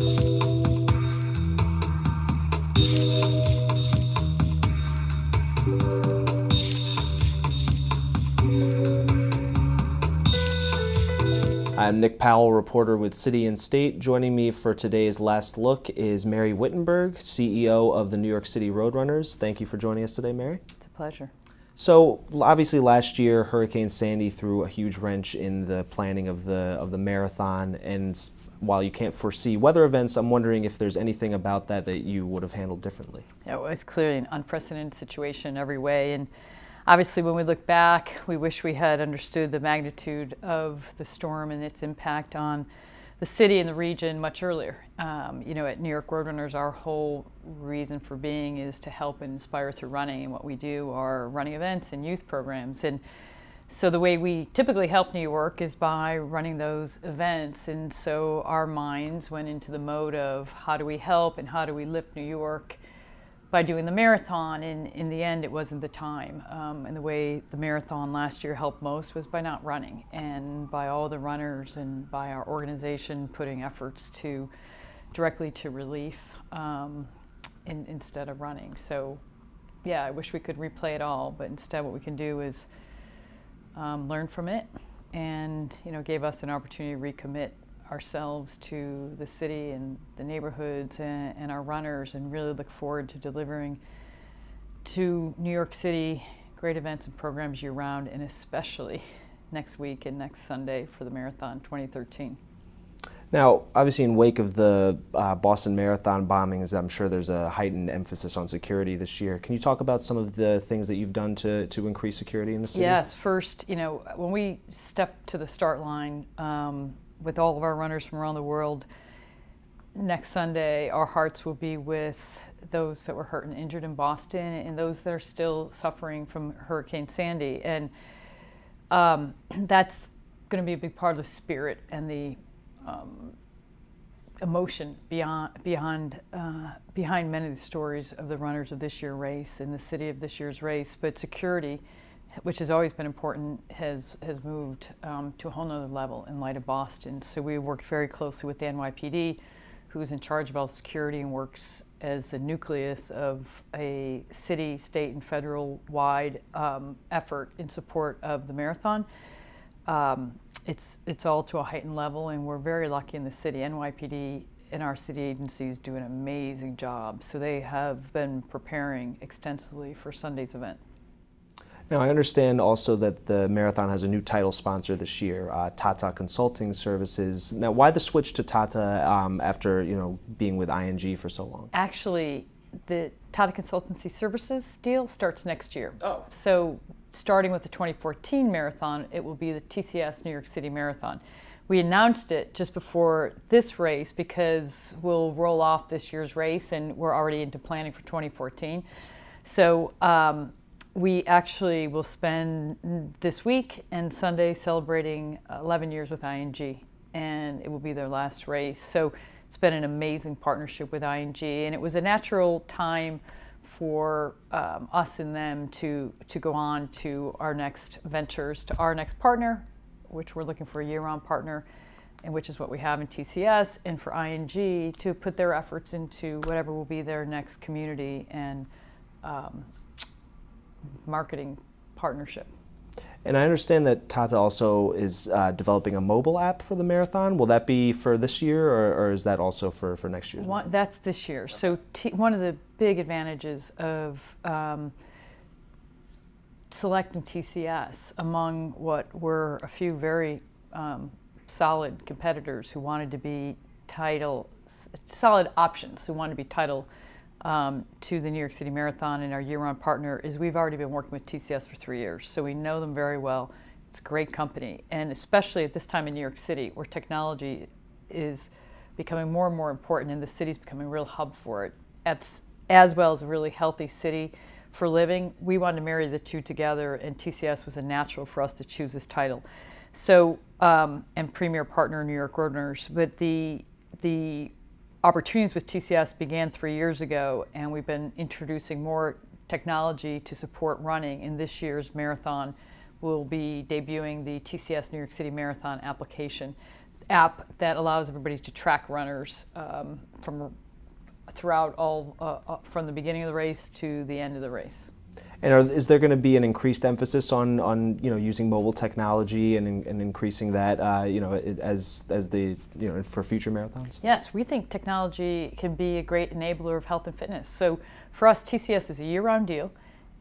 I'm Nick Powell, reporter with City and State. Joining me for today's Last Look is Mary Wittenberg, CEO of the New York City Roadrunners. Thank you for joining us today, Mary. It's a pleasure. So obviously last year, Hurricane Sandy threw a huge wrench in the planning of the marathon, and while you can't foresee weather events, I'm wondering if there's anything about that you would have handled differently. Yeah, well, it's clearly an unprecedented situation in every way, and obviously when we look back, we wish we had understood the magnitude of the storm and its impact on the city and the region much earlier. At New York Roadrunners, our whole reason for being is to help and inspire through running, and what we do are running events and youth programs. And so the way we typically help New York is by running those events, and so our minds went into the mode of how do we help and how do we lift New York by doing the marathon. And in the end, it wasn't the time. And the way the marathon last year helped most was by not running, and by all the runners and by our organization putting efforts directly to relief instead of running. So yeah, I wish we could replay it all, but instead what we can do is learn from it, and gave us an opportunity to recommit ourselves to the city and the neighborhoods and our runners, and really look forward to delivering to New York City great events and programs year-round, and especially next week and next Sunday for the Marathon 2013. Now, obviously in wake of the Boston Marathon bombings, I'm sure there's a heightened emphasis on security this year. Can you talk about some of the things that you've done to increase security in the city? Yes, first, when we stepped to the start line, with all of our runners from around the world, next Sunday our hearts will be with those that were hurt and injured in Boston, and those that are still suffering from Hurricane Sandy. And that's going to be a big part of the spirit and the emotion behind many of the stories of the runners of this year's race and the city of this year's race. But security, which has always been important, has moved to a whole nother level in light of Boston. So we worked very closely with the NYPD, who's in charge of all security and works as the nucleus of a city, state, and federal-wide effort in support of the marathon. It's all to a heightened level, and we're very lucky in the city. NYPD and our city agencies do an amazing job. So they have been preparing extensively for Sunday's event. Now, I understand also that the marathon has a new title sponsor this year, Tata Consulting Services. Now, why the switch to Tata after being with ING for so long? Actually, the Tata Consultancy Services deal starts next year. Oh. So starting with the 2014 marathon, it will be the TCS New York City Marathon. We announced it just before this race because we'll roll off this year's race, and we're already into planning for 2014. So we actually will spend this week and Sunday celebrating 11 years with ING, and it will be their last race. So it's been an amazing partnership with ING, and it was a natural time for us and them to go on to our next ventures, to our next partner, which we're looking for a year-round partner, and which is what we have in TCS, and for ING to put their efforts into whatever will be their next community and marketing partnership. And I understand that Tata also is developing a mobile app for the marathon. Will that be for this year, or is that also for next year? That's this year. Okay. So one of the big advantages of selecting TCS among what were a few very solid competitors who wanted to be solid options who wanted to be title to the New York City Marathon, and our year-round partner is we've already been working with TCS for 3 years, so we know them very well. It's a great company, and especially at this time in New York City, where technology is becoming more and more important, and the city's becoming a real hub for it, as well as a really healthy city for living. We wanted to marry the two together, and TCS was a natural for us to choose this title. So, and premier partner New York Roadrunners, but the opportunities with TCS began 3 years ago, and we've been introducing more technology to support running. In this year's marathon, we'll be debuting the TCS New York City Marathon application app that allows everybody to track runners from throughout from the beginning of the race to the end of the race. And is there going to be an increased emphasis on using mobile technology and increasing that as the for future marathons? Yes, we think technology can be a great enabler of health and fitness. So for us, TCS is a year-round deal,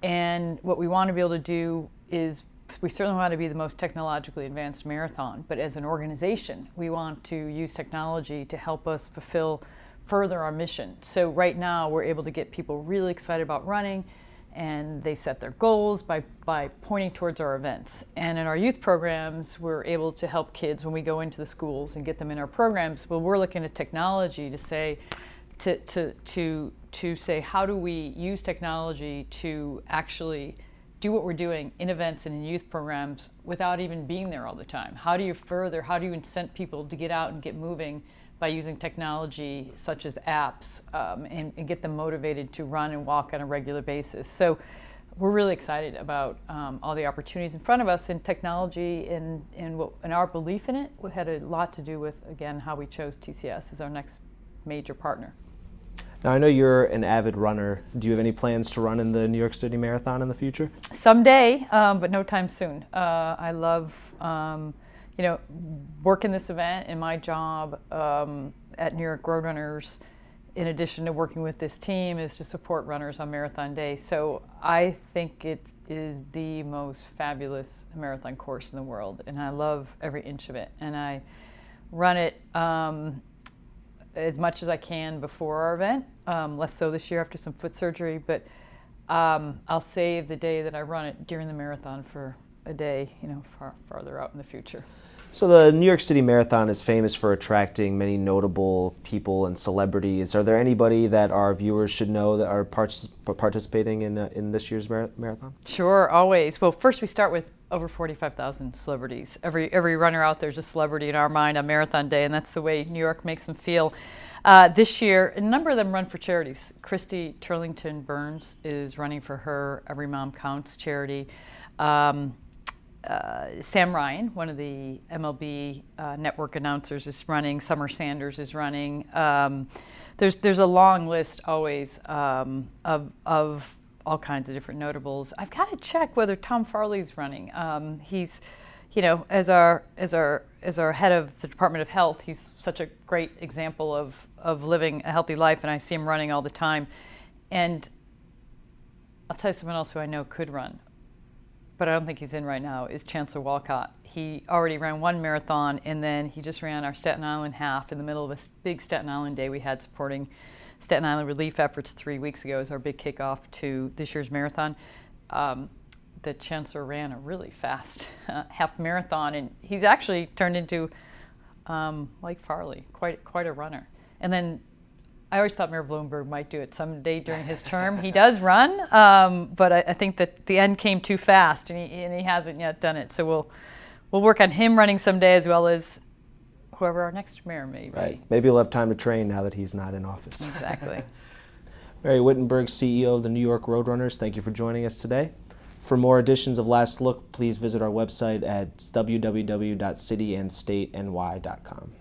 and what we want to be able to do is we certainly want to be the most technologically advanced marathon, but as an organization, we want to use technology to help us fulfill further our mission. So right now, we're able to get people really excited about running, and they set their goals by pointing towards our events. And in our youth programs, we're able to help kids when we go into the schools and get them in our programs. Well, we're looking at technology to say, to say, how do we use technology to actually do what we're doing in events and in youth programs without even being there all the time? How do you incent people to get out and get moving by using technology such as apps and get them motivated to run and walk on a regular basis? So we're really excited about all the opportunities in front of us, and technology and our belief in it had a lot to do with, again, how we chose TCS as our next major partner. Now, I know you're an avid runner. Do you have any plans to run in the New York City Marathon in the future? Someday, but no time soon. I love working this event, and my job at New York Roadrunners, in addition to working with this team, is to support runners on Marathon Day. So I think it is the most fabulous marathon course in the world, and I love every inch of it. And I run it as much as I can before our event, less so this year after some foot surgery, but I'll save the day that I run it during the marathon for a day, farther out in the future. So the New York City Marathon is famous for attracting many notable people and celebrities. Are there anybody that our viewers should know that are participating in this year's marathon? Sure, always. Well, first we start with over 45,000 celebrities. Every runner out there is a celebrity in our mind on Marathon Day, and that's the way New York makes them feel. This year, a number of them run for charities. Christy Turlington Burns is running for her Every Mom Counts charity. Sam Ryan, one of the MLB network announcers, is running. Summer Sanders is running. There's a long list always of all kinds of different notables. I've got to check whether Tom Farley's running. He's, as our head of the Department of Health, he's such a great example of living a healthy life, and I see him running all the time. And I'll tell you someone else who I know could run, but I don't think he's in right now, is Chancellor Walcott. He already ran one marathon, and then he just ran our Staten Island half in the middle of a big Staten Island Day we had supporting Staten Island relief efforts 3 weeks ago as our big kickoff to this year's marathon. The Chancellor ran a really fast half marathon, and he's actually turned into, like Farley, quite a runner. And then I always thought Mayor Bloomberg might do it someday during his term. He does run, but I think that the end came too fast, and he hasn't yet done it. So we'll work on him running someday, as well as whoever our next mayor may be. Right. Maybe he'll have time to train now that he's not in office. Exactly. Mary Wittenberg, CEO of the New York Roadrunners, thank you for joining us today. For more editions of Last Look, please visit our website at www.cityandstateny.com.